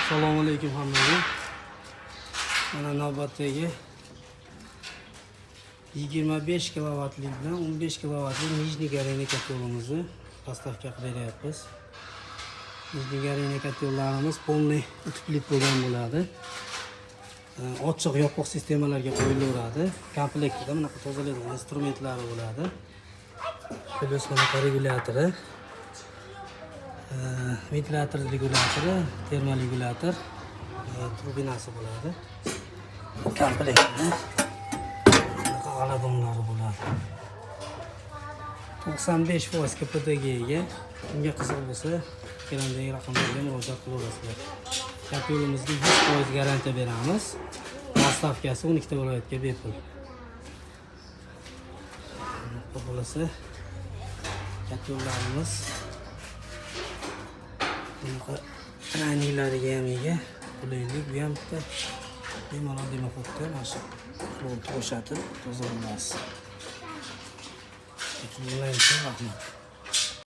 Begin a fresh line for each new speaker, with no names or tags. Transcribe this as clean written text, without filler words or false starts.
Assalomu alaykum hammaga. Mana navbatdagi 25 kilovatlik bilan 15 kilovatlik nijniy gareniy kotelimizni postavka qilib beryapmiz. Nijniy gareniy kotellarimiz polniy utuplit bo'lgan bo'ladi. Ochiq yopiq sistemalarga qo'yilaveradi. Komplektida bunaqa tozalaydigan instrumentlari bo'ladi. Plus bunaqa regulyatori, ventilyator regulyatori, termoregulyator, turbinasi bo'ladi. Komplektda bunaqa g'aladonlari bo'ladi. 95% KPDga ega. Unga qiziq bo'lsa, ekrandagi raqamlarga murojaat qilaverasizlar. Kotelimizga 100% garantiya beramiz. Postavkasi 12 ta viloyatga bepul. Bu bo'lsa kotellarimiz bunaqa raniylariga ham ega. Qulaylik bu ham bitta bemalol demoqotda mana shu qo'shatib tozalaymiz. Rahmat.